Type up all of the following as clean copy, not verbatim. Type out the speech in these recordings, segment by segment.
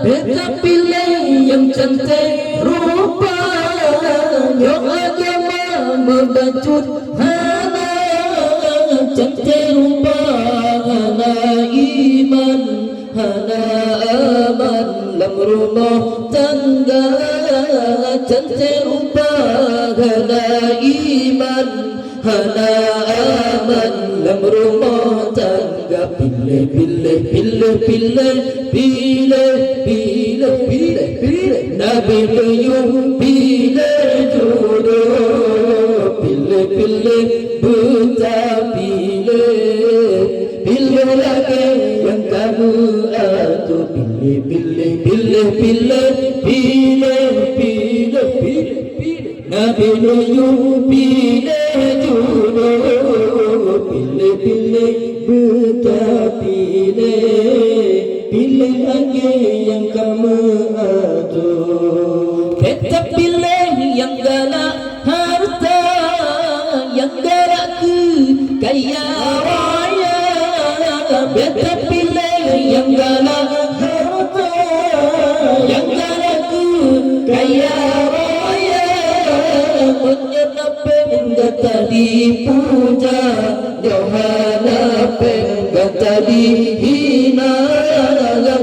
beta pilih yang cantik rupa, yang agama membacut hana cantik rupa, hana iman, hana aman dalam rumah tangga, cantik rupa, hana iman, hana aman dalam rumah tangga. Pilih, pilih, pilih, pilih, pilih, pilih, pilih, pilih Nabi Nuh, pilih jodoh, pilih, pilih, buta pilih, pilih lagi yang kamu atur. Pilih, pilih, pilih, pilih, pilih, pilih, pilih, pilih Nabi Nuh, pilih jodoh, pilih, pilih, buta pilih, pilih lagi yang kamu atur. Kita pilih yang galak harta, yang galak kaya raya. Kita pilih yang galak harta, yang galak kaya raya. Menyerapkan gata dipuja, Yohana penggata dihina,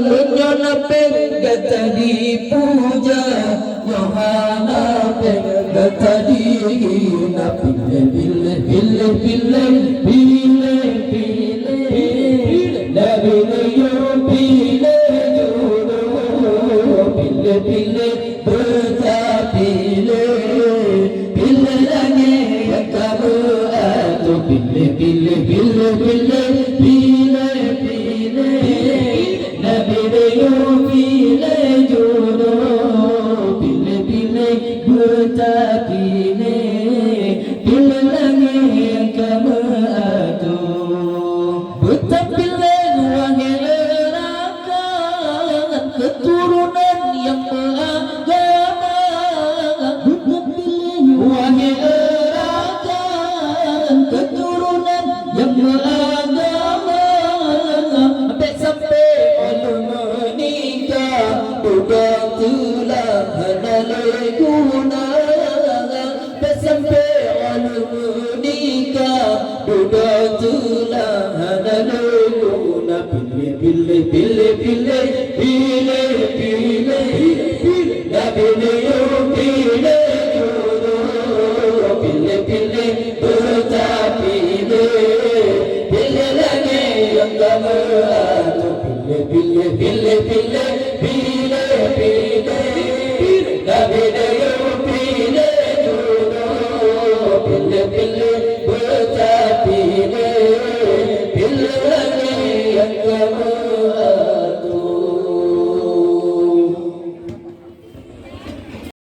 menyerapkan gata dipuja, Yohana penggata dihina. Pilih, pilih, pilih, pilih, pilih, pilih, pilih Nabi Nuh, pilih jodoh, pilih, pilih, buta pilih, pilih lagi yang kamu atur. Pilih, pilih, pilih, pilih, pilih, pilih Nabi Nuh, pilih jodoh, pilih, pilih, buta pilih, pilih lagi yang kamu atur. Buta pilih wahai rakan, keturunan yang beragama. Buta pilih wahai rakan, keturunan yang beragama. Sampai Allah menikah, bukan tulah hana lego